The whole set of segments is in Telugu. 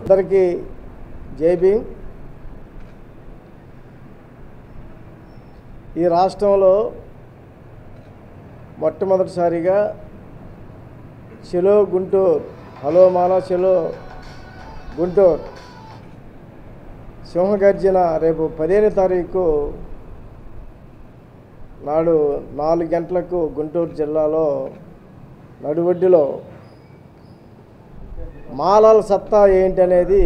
అందరికీ జై భీమ్. ఈ రాష్ట్రంలో మొట్టమొదటిసారిగా చలో గుంటూరు, హలో మాలా చలో గుంటూరు సింహగర్జన రేపు 15వ తారీఖు నాడు 4 గంటలకు గుంటూరు జిల్లాలో నడువొడ్డులో మాలల సత్తా ఏంటనేది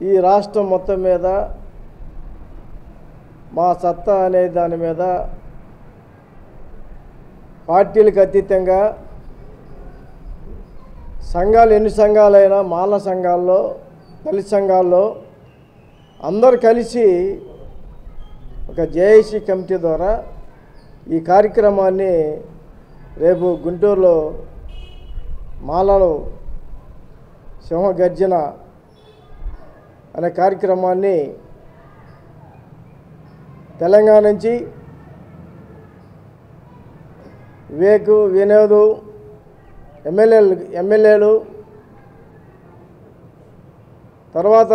ఈ రాష్ట్రం మొత్తం మీద మా సత్తా అనే దాని మీద పార్టీలకు అతీతంగా సంఘాలు ఎన్ని సంఘాలైనా మాల సంఘాల్లో దళిత సంఘాల్లో అందరూ కలిసి ఒక జేఏసీ కమిటీ ద్వారా ఈ కార్యక్రమాన్ని రేపు గుంటూరులో మాలలు సింహగర్జన అనే కార్యక్రమాన్ని తెలంగాణ నుంచి వినోద్ ఎమ్మెల్యేలు తర్వాత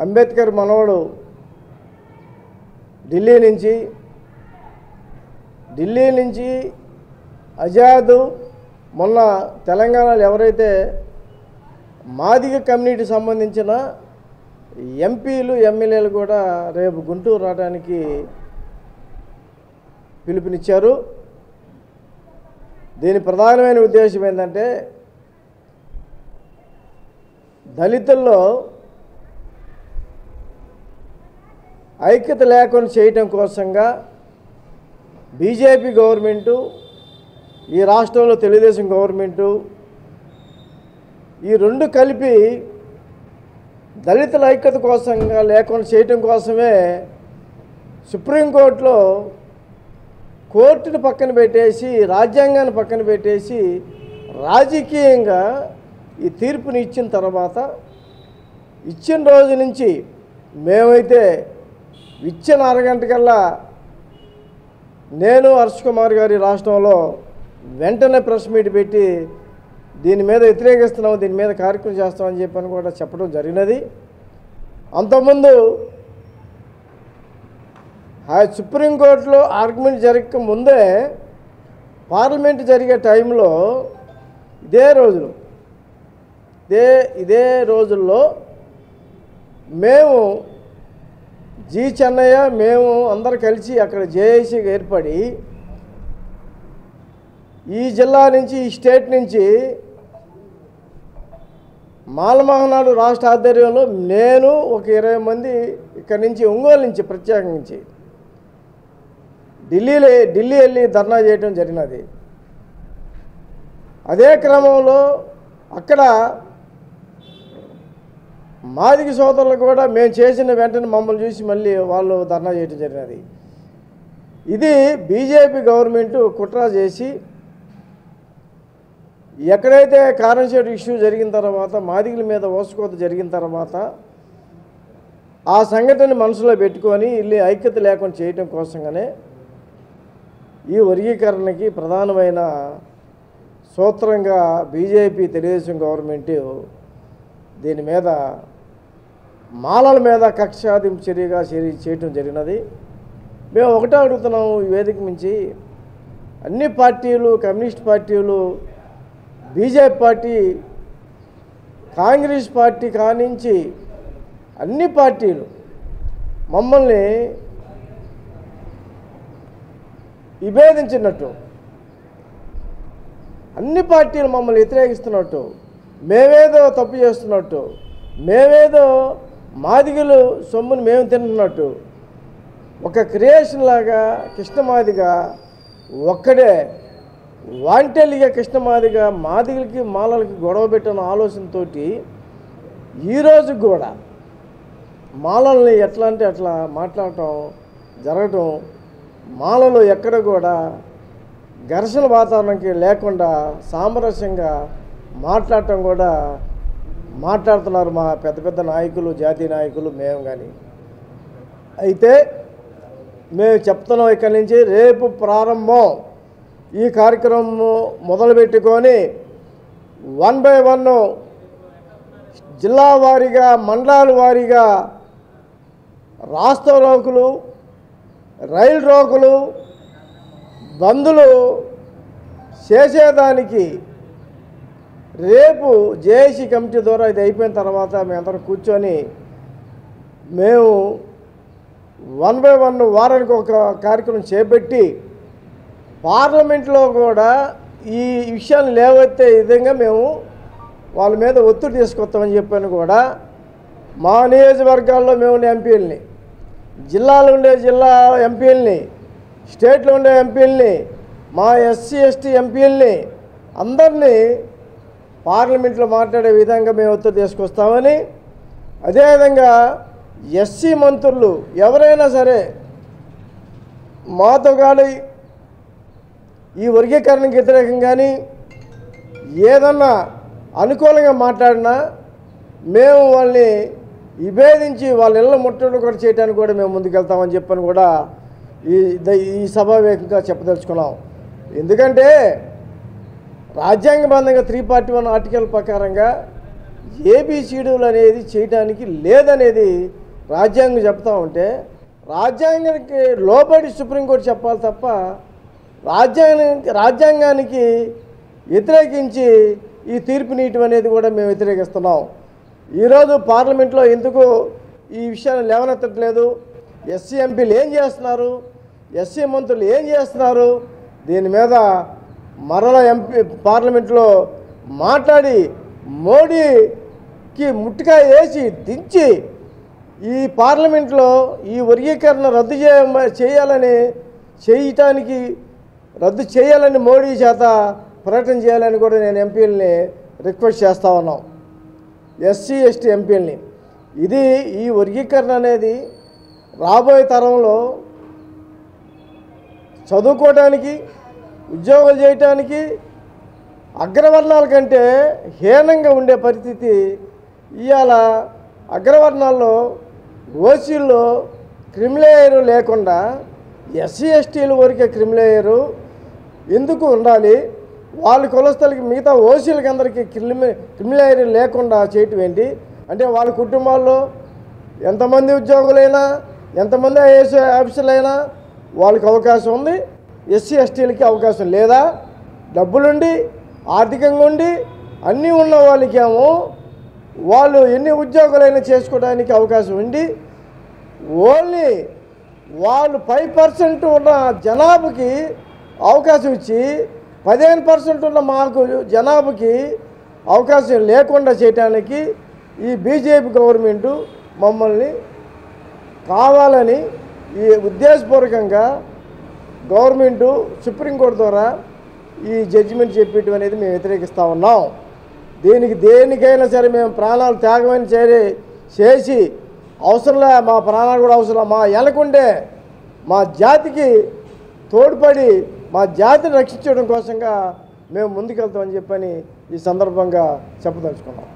అంబేద్కర్ మనవడు ఢిల్లీ నుంచి ఆజాద్ మొన్న తెలంగాణలో ఎవరైతే మాదిగ కమ్యూనిటీ సంబంధించిన ఎంపీలు ఎమ్మెల్యేలు కూడా రేపు గుంటూరు రావడానికి పిలుపునిచ్చారు. దీని ప్రధానమైన ఉద్దేశం ఏంటంటే దళితుల్లో ఐక్యత లేకుండా చేయటం కోసంగా బీజేపీ గవర్నమెంటు, ఈ రాష్ట్రంలో తెలుగుదేశం గవర్నమెంటు ఈ రెండు కలిపి దళితుల ఐక్యత కోసంగా లేకుండా చేయటం కోసమే సుప్రీంకోర్టులో కోర్టును పక్కన పెట్టేసి రాజ్యాంగాన్ని పక్కన పెట్టేసి రాజకీయంగా ఈ తీర్పుని ఇచ్చిన తర్వాత ఇచ్చిన రోజు నుంచి మేమైతే ఇచ్చిన అరగంటకల్లా నేను హర్ష్ కుమార్ గారి రాష్ట్రంలో వెంటనే ప్రెస్ మీట్ పెట్టి దీని మీద వ్యతిరేకిస్తున్నాము, దీని మీద కార్యక్రమం చేస్తామని చెప్పని కూడా చెప్పడం జరిగినది. అంతకుముందు సుప్రీంకోర్టులో ఆర్గ్యుమెంట్ జరగక ముందే పార్లమెంట్ జరిగే టైంలో ఇదే రోజుల్లో మేము జి చెన్నయ్య మేము అందరు కలిసి అక్కడ జేఏసీగా ఏర్పడి ఈ జిల్లా నుంచి ఈ స్టేట్ నుంచి మాలమహనాడు రాష్ట్ర ఆధ్వర్యంలో నేను ఒక 20 మంది ఇక్కడి నుంచి ఒంగోలు నుంచి ప్రత్యేకించి ఢిల్లీ వెళ్ళి ధర్నా చేయడం జరిగినది. అదే క్రమంలో అక్కడ మాదిగ సోదరులు కూడా మేము చేసిన వెంటనే మమ్మల్ని చూసి మళ్ళీ వాళ్ళు ధర్నా చేయడం జరిగినది. ఇది బీజేపీ గవర్నమెంట్ కుట్ర చేసి ఎక్కడైతే కారెన్షియేట్ ఇష్యూ జరిగిన తర్వాత మాదిగల మీద ఓసుకోత జరిగిన తర్వాత ఆ సంఘటన మనసులో పెట్టుకొని ఇల్లు ఐక్యత లేకుండా చేయడం కోసంగానే ఈ వర్గీకరణకి ప్రధానమైన సూత్రంగా బీజేపీ తెలుగుదేశం గవర్నమెంట్ దీని మీద మాలల మీద కక్ష సాధింపు చర్యగా చేయటం జరిగినది. మేము ఒకటే అడుగుతున్నాము, ఈ వేదిక నుంచి అన్ని పార్టీలు, కమ్యూనిస్ట్ పార్టీలు, బీజేపీ పార్టీ, కాంగ్రెస్ పార్టీ కానించి అన్ని పార్టీలు మమ్మల్ని విభేదించినట్టు, అన్ని పార్టీలు మమ్మల్ని వ్యతిరేకిస్తున్నట్టు, మేమేదో తప్పు చేస్తున్నట్టు, మేమేదో మాదిగలు సొమ్ముని మేము తింటున్నట్టు ఒక క్రియేషన్ లాగా కృష్ణమాదిగా ఒక్కడే వాంటెల్లిగా కృష్ణమాదిగా మాదిగలకి మాలలకి గొడవ పెట్టిన ఆలోచనతో ఈరోజు కూడా మాలల్ని ఎట్లా అంటే అట్లా మాట్లాడటం జరగటం, మాలలో ఎక్కడ కూడా ఘర్షణ వాతావరణంకి లేకుండా సామరస్యంగా మాట్లాడటం కూడా మాట్లాడుతున్నారు మా పెద్ద పెద్ద నాయకులు, జాతీయ నాయకులు, మేము కానీ. అయితే మేము చెప్తున్నాం, ఇక్కడి నుంచి రేపు ప్రారంభం ఈ కార్యక్రమం మొదలుపెట్టుకొని 1 by 1 జిల్లా వారీగా, మండలాల వారీగా రాస్తా రోకులు, రైలు రోకులు, బందులు చేసేదానికి రేపు జేఏసీ కమిటీ ద్వారా ఇది అయిపోయిన తర్వాత మేమందరం కూర్చొని మేము 1 by 1 వారానికి ఒక కార్యక్రమం చేపట్టి పార్లమెంట్లో కూడా ఈ విషయాన్ని లేవెత్తే విధంగా మేము వాళ్ళ మీద ఒత్తిడి తీసుకొస్తామని చెప్పాను. కూడా మా నియోజకవర్గాల్లో మేము ఉండే ఎంపీలని, జిల్లాలో ఉండే జిల్లా ఎంపీలని, స్టేట్లో ఉండే ఎంపీలని, మా ఎస్సీ ఎస్టీ ఎంపీలని అందరినీ పార్లమెంట్లో మాట్లాడే విధంగా మేము ఒత్తిడి తీసుకొస్తామని, అదేవిధంగా ఎస్సీ మంత్రులు ఎవరైనా సరే మాతో కానీ ఈ వర్గీకరణకు వ్యతిరేకంగా కానీ ఏదన్నా అనుకూలంగా మాట్లాడినా మేము వాళ్ళని విభేదించి వాళ్ళ ఇళ్ళ ముట్టడి కూడా చేయడానికి కూడా మేము ముందుకెళ్తామని చెప్పని కూడా ఈ సభావేదికగా చెప్పదలుచుకున్నాం. ఎందుకంటే రాజ్యాంగబద్ధంగా 341 ఆర్టికల్ ప్రకారంగా ఏబిసిడీలు అనేది చేయడానికి లేదనేది రాజ్యాంగం చెప్తా ఉంటే రాజ్యాంగానికి లోబడి సుప్రీంకోర్టు చెప్పాలి తప్ప రాజ్యాంగానికి వ్యతిరేకించి ఈ తీర్పునీయటం అనేది కూడా మేము వ్యతిరేకిస్తున్నాం. ఈరోజు పార్లమెంట్లో ఎందుకు ఈ విషయాన్ని లేవనెత్తట్లేదు, ఎస్సీ ఎంపీలు ఏం చేస్తున్నారు, ఎస్సీ మంత్రులు ఏం చేస్తున్నారు, దీని మీద మరల పార్లమెంట్లో మాట్లాడి మోడీకి ముట్టికాయ వేసి దించి ఈ పార్లమెంట్లో ఈ వర్గీకరణ రద్దు చేయాలని మోడీ చేత ప్రకటన చేయాలని కూడా నేను ఎంపీలని రిక్వెస్ట్ చేస్తూ ఉన్నాం, ఎస్సీ ఎస్టీ ఎంపీలని. ఈ వర్గీకరణ అనేది రాబోయే తరంలో చదువుకోవడానికి, ఉద్యోగాలు చేయటానికి అగ్రవర్ణాల కంటే హీనంగా ఉండే పరిస్థితి ఇవాళ. అగ్రవర్ణాల్లో ఓసీల్లో క్రిమిలేయరు లేకుండా ఎస్సీ ఎస్టీల వరకే క్రిమిలేయరు ఎందుకు ఉండాలి, వాళ్ళ కులస్తులకి మిగతా ఓసీలకి అందరికీ క్రిమిలేయరు లేకుండా చేయటం ఏంటి అంటే వాళ్ళ కుటుంబాల్లో ఎంతమంది ఉద్యోగులైనా, ఎంతమంది ఐఏఎస్ ఆఫీసర్లైనా వాళ్ళకి అవకాశం ఉంది, ఎస్సీ ఎస్టీలకి అవకాశం లేదా? డబ్బులుండి, ఆర్థికంగా ఉండి అన్నీ ఉన్న వాళ్ళకేమో వాళ్ళు ఎన్ని ఉద్యోగాలైనా చేసుకోవడానికి అవకాశం ఉండి ఓన్లీ వాళ్ళు 5% ఉన్న జనాభాకి అవకాశం ఇచ్చి 15% ఉన్న మాకు జనాభాకి అవకాశం లేకుండా చేయడానికి ఈ బీజేపీ గవర్నమెంటు మమ్మల్ని కావాలని ఈ ఉద్దేశపూర్వకంగా గవర్నమెంటు సుప్రీంకోర్టు ద్వారా ఈ జడ్జిమెంట్ చెప్పేయటం అనేది మేము వ్యతిరేకిస్తూ ఉన్నాం. దేనికైనా సరే మేము ప్రాణాలు త్యాగమని చేసి అవసరంలే, మా ప్రాణాలు కూడా అవసరం, మా వెనకుండే మా జాతికి తోడ్పడి మా జాతిని రక్షించడం కోసంగా మేము ముందుకెళ్తామని చెప్పని ఈ సందర్భంగా చెప్పదలుచుకున్నాం.